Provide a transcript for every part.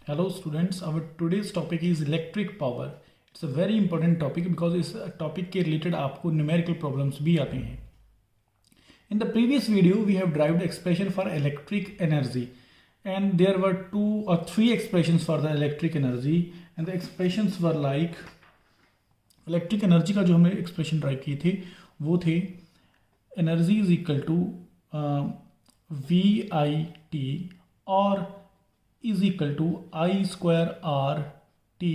Hello students, our today's topic is electric power. It's a very important topic because इस topic के related आपको numerical problems भी आते हैं. In the previous video, we have derived expression for electric energy, and there were two or three expressions for the electric energy, and the expressions were like electric energy का जो हमने expression derive किए थे वो थे energy is equal to VIT और is equal to I square R T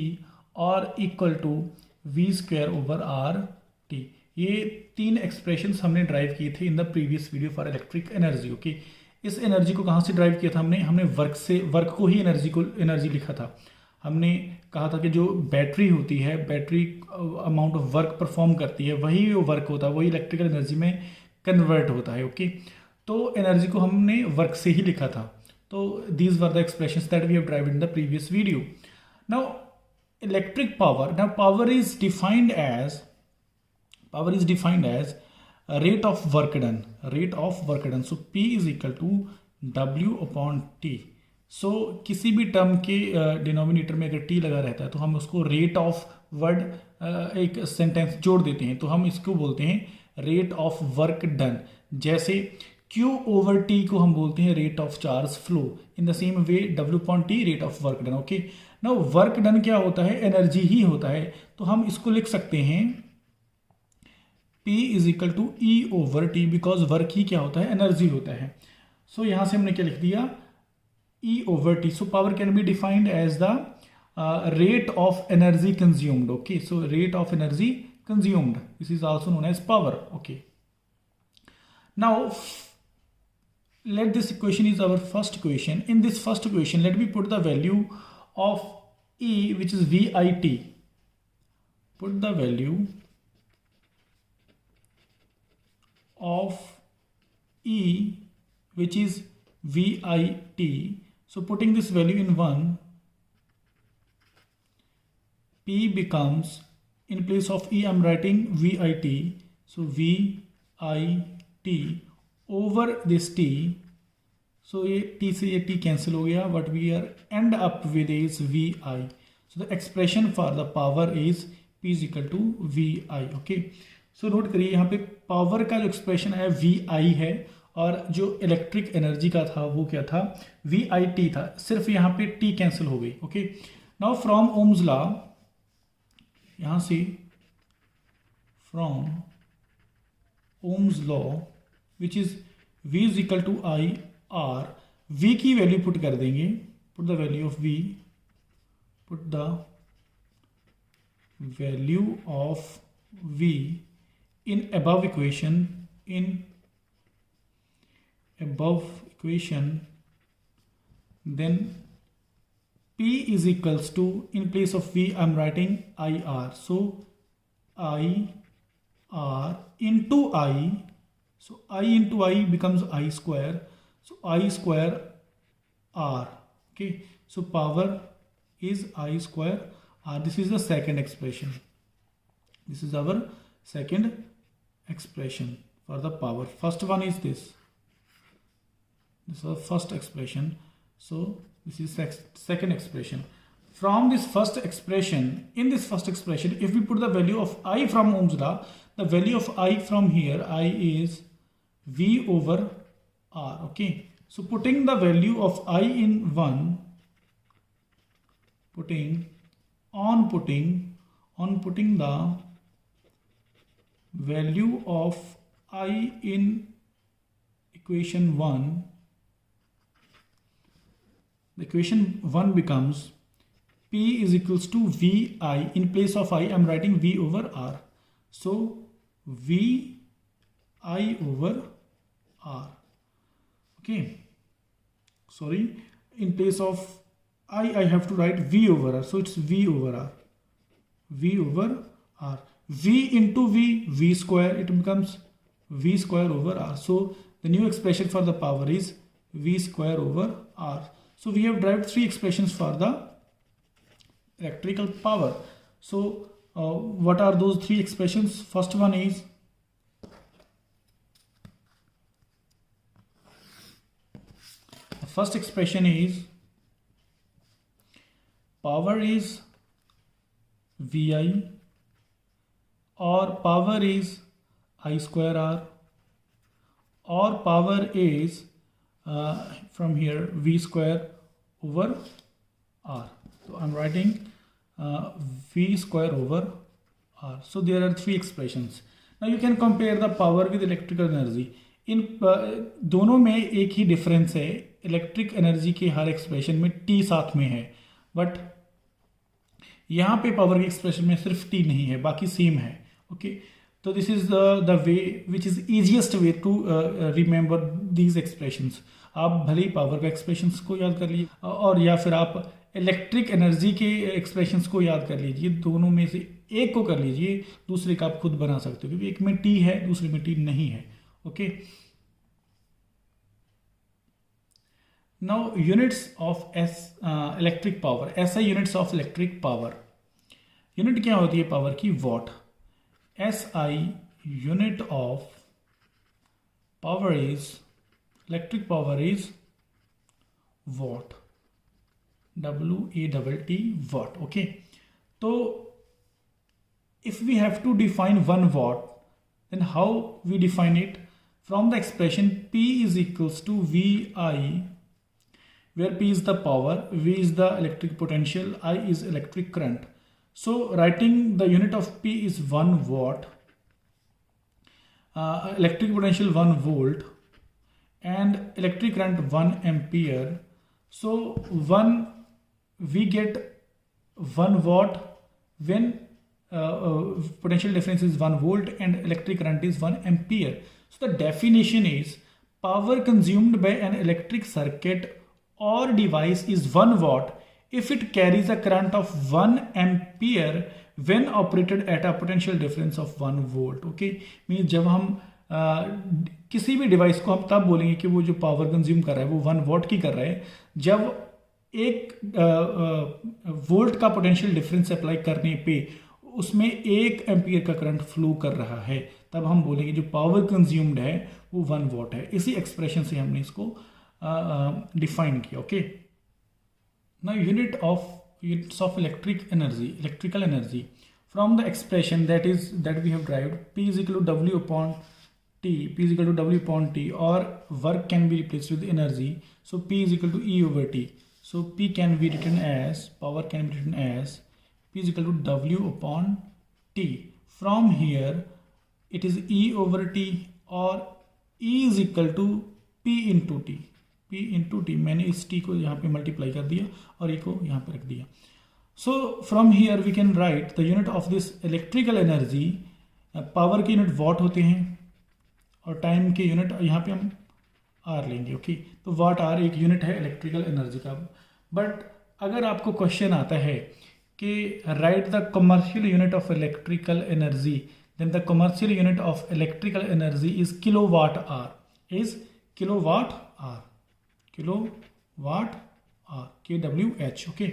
और equal to V square over R T. ये तीन एक्सप्रेशंस हमने ड्राइव किए थे in the previous video for electric energy. Okay, इस एनर्जी को कहाँ से ड्राइव किया था हमने वर्क को ही एनर्जी लिखा था. हमने कहा था कि जो बैटरी होती है, battery amount of work perform करती है, वही वर्क होता है, वही इलेक्ट्रिकल एनर्जी में कन्वर्ट होता है. ओके, तो एनर्जी को हमने वर्क से ही लिखा था. So these were the expressions that we have derived in the previous video. Now electric power. Now power is defined as a rate of work done. Rate of work done. So P is equal to W upon T. So किसी भी term के denominator में अगर T लगा रहता है तो हम उसको रेट ऑफ वर्ड एक सेंटेंस जोड़ देते हैं, तो हम इसको बोलते हैं रेट ऑफ वर्क डन. जैसे Q over T को हम बोलते हैं rate of charge flow. In the same way W upon T rate of work done. Okay, now work done क्या होता है? एनर्जी ही होता है. तो हम इसको लिख सकते हैं P is equal to E over T, because work ही क्या होता है? एनर्जी होता है. सो यहां से हमने क्या लिख दिया? E over T. So power can be defined as the rate of energy consumed. Okay, so rate of energy consumed, this is also known as power. Okay, now let this equation is our first equation. In this first equation, let me put the value of E, which is VIT. Put the value of E, which is VIT. So putting this value in 1, P becomes, in place of E I'm writing VIT, so VIT over this T. So ये T से ये T cancel हो गया. What we are end up with is VI. So the expression for the power is P is equal to VI. Okay, so note करिए यहाँ पे power का जो एक्सप्रेशन है VI है, और जो इलेक्ट्रिक एनर्जी का था वो क्या था? VIT था. सिर्फ यहाँ पे T कैंसिल हो गई. Okay, now from Ohm's law, यहाँ से from Ohm's law which is V is equal to I R. V की वैल्यू पुट कर देंगे. Put the value of V, put the value of V in above equation, then P is equals to, in place of V I'm writing IR, so IR into I. So I into I becomes I square. So I square R. Okay. So power is I square R. This is the second expression. This is our second expression for the power. First one is this. This is our first expression. So this is second expression. From this first expression, in this first expression, if we put the value of I from Ohm's law, the value of I from here, I is V over R. Okay, so putting the value of I in 1, putting the value of I in equation 1, the equation 1 becomes P is equals to VI. In place of I am writing V over R. So V I over R. Okay, sorry, in place of I have to write V over R, so it's V over R. V over R. V into V square, it becomes V square over R. So the new expression for the power is V square over R. So we have derived three expressions for the electrical power. So what are those three expressions? First one is first expression is power is Vi, or power is I square R, or power is from here V square over R. So I'm writing V square over R. So there are three expressions. Now you can compare the power with electrical energy. इन दोनों में एक ही difference है, electric energy के हर expression में T साथ में है, but यहाँ पे पावर के एक्सप्रेशन में सिर्फ T नहीं है, बाकी सेम है. ओके, तो this is the way which is easiest way to remember these expressions. आप भले ही पावर के एक्सप्रेशंस को याद कर लीजिए और या फिर आप इलेक्ट्रिक एनर्जी के एक्सप्रेशंस को याद कर लीजिए. दोनों में से एक को कर लीजिए, दूसरे का आप खुद बना सकते हो, क्योंकि एक में T है, दूसरे में T नहीं है. Okay, now units of electric power. SI units of electric power. Unit क्या होती है पावर की? What. SI unit of power is, electric power is what. WATT watt. Okay, so if we have to define 1 watt, then how we define it? From the expression P is equals to VI, where P is the power, V is the electric potential, I is electric current. So writing the unit of P is 1 watt, electric potential 1 volt, and electric current 1 ampere. So we get 1 watt when potential difference is 1 volt and electric current is 1 ampere. So the definition is power consumed by an electric circuit or device is 1 watt if it carries a current of 1 ampere when operated at a potential difference of 1 volt. Okay, means जब हम किसी भी device को हम तब बोलेंगे कि वो जो पावर कंज्यूम कर रहा है वो 1 वॉट की कर रहा है जब एक वोल्ट का पोटेंशियल डिफरेंस अप्लाई करने पे उसमें 1 एम्पियर का करंट फ्लो कर रहा है, तब हम बोलेंगे जो पावर कंज्यूम्ड है वो 1 वॉट है. इसी एक्सप्रेशन से हमने इसको डिफाइन किया. Okay, now units of electric energy, electrical energy, from the expression that we have derived P is equal to W upon T, P is equal to W upon T, or work can be replaced with energy, so P is equal to E over T. So P can be written as, power can be written as P is equal to W upon T. From here it is E over T or E is equal to P into T. P into T, मैंने इस T को यहाँ पे multiply कर दिया और E को यहाँ पे रख दिया. So from here we can write the unit of this electrical energy. Power के यूनिट वॉट होते हैं और टाइम के यूनिट यहाँ पे हम आर लेंगे. ओके, तो वाट आर एक यूनिट है इलेक्ट्रिकल एनर्जी का. बट अगर आपको क्वेश्चन आता है कि write the commercial unit of electrical energy, then the commercial unit of electrical energy is kilowatt hour, is kilowatt hour, kilowatt hour, KWH. Okay,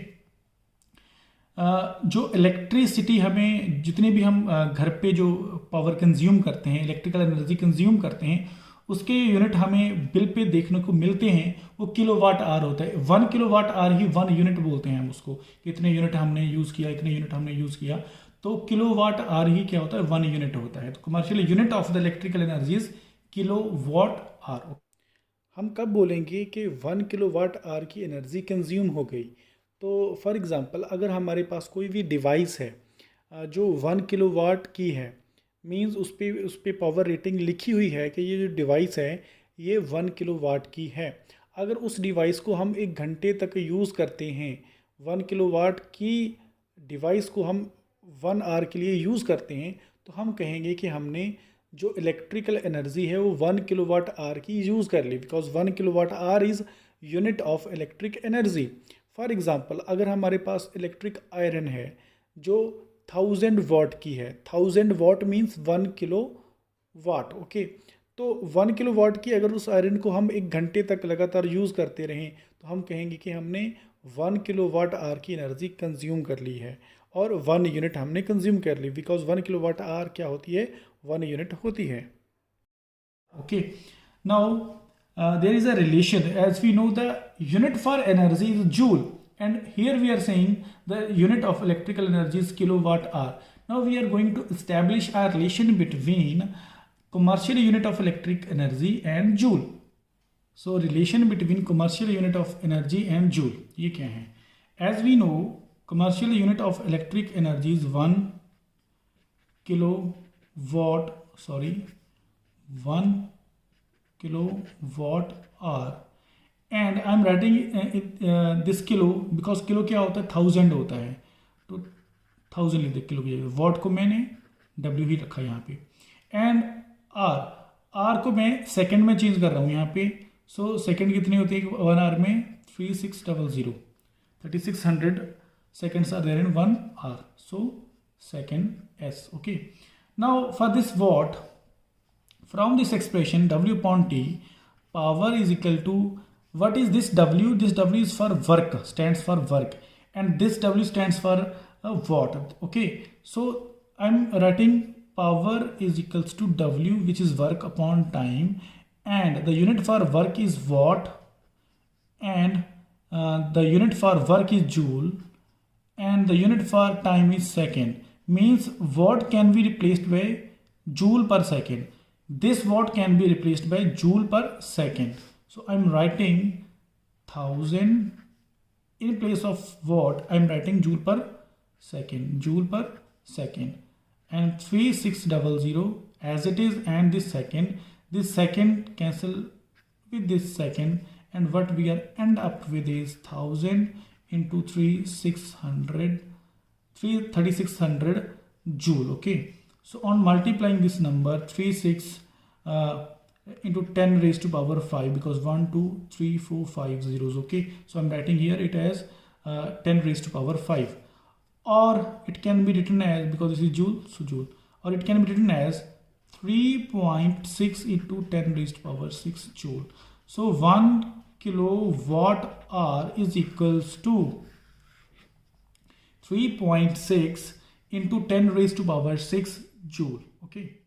जो electricity हमें जितने भी हम घर पे जो पावर कंज्यूम करते हैं, इलेक्ट्रिकल एनर्जी कंज्यूम करते हैं, उसके यूनिट हमें बिल पे देखने को मिलते हैं, वो किलोवाट आर होता है. 1 किलोवाट आर ही 1 यूनिट बोलते हैं हम उसको, कितने यूनिट हमने यूज़ किया, इतने यूनिट हमने यूज़ किया, तो किलोवाट आर ही क्या होता है? 1 यूनिट होता है. तो commercial unit of the electrical energy is kilowatt are. हम कब बोलेंगे कि 1 किलोवाट आर की एनर्जी कंज्यूम हो गई? तो फॉर एग्ज़ाम्पल अगर हमारे पास कोई भी डिवाइस है जो 1 किलोवाट की है, मींस उस पर पावर रेटिंग लिखी हुई है कि ये जो डिवाइस है ये 1 किलोवाट की है. अगर उस डिवाइस को हम 1 घंटे तक यूज़ करते हैं, 1 किलोवाट की डिवाइस को हम 1 आवर के लिए यूज़ करते हैं, तो हम कहेंगे कि हमने जो इलेक्ट्रिकल एनर्जी है वो 1 किलोवाट आवर की यूज़ कर ली, because 1 kilowatt hour is unit of electric energy. For example अगर हमारे पास इलेक्ट्रिक आयरन है जो 1000 वॉट की है, 1000 watt means 1 kilo watt. Okay, तो 1 किलो वाट की अगर उस आयरन को हम 1 घंटे तक लगातार यूज़ करते रहें तो हम कहेंगे कि हमने 1 किलो वाट आवर की एनर्जी कंज्यूम कर ली है और 1 यूनिट हमने कंज्यूम कर ली, बिकॉज 1 किलो वाट आवर क्या होती है? 1 यूनिट होती है. Okay, now there is a relation, as we know the unit for energy is joule. and here we are saying the unit of electrical energy is kilowatt hour. Now we are going to establish a relation between commercial unit of electric energy and joule. So relation between commercial unit of energy and joule, ये क्या है? As we know, commercial unit of electric energy is 1 kilowatt hour, and I am writing this kilo because kilo क्या होता है, 1000 होता है, तो 1000 लिख दे किलो की जगह, वॉट को मैंने W ही रखा यहाँ पे, एंड R को मैं सेकंड में चेंज कर रहा हूँ यहाँ पे. सो सेकंड कितनी होती है 1 आवर में? 3600. 3600 seconds are there in 1 hour. So second S. Okay. Now for this watt, from this expression W upon T, power is equal to, what is this W? This W is for work, stands for work, and this W stands for watt. Okay. So I'm writing power is equals to W, which is work upon time, and the unit for work is watt, and the unit for work is joule, and the unit for time is second. Means watt can be replaced by joule per second. This watt can be replaced by joule per second. So I'm writing 1000 in place of watt. I'm writing joule per second, and 3600 as it is, and this second cancel with this second, and what we are end up with is 1000 into 3600 joule. Okay, so on multiplying this number 36 into 10 raised to power 5, because 1 2 3 4 5 zeros. Okay, so I'm writing here it as 10 raised to power 5, or it can be written as, because this is joule, so joule, or it can be written as 3.6 into 10 raised to power 6 joule. So 1 kilowatt hour is equals to 3.6 into 10 raised to power 6 joule. Okay.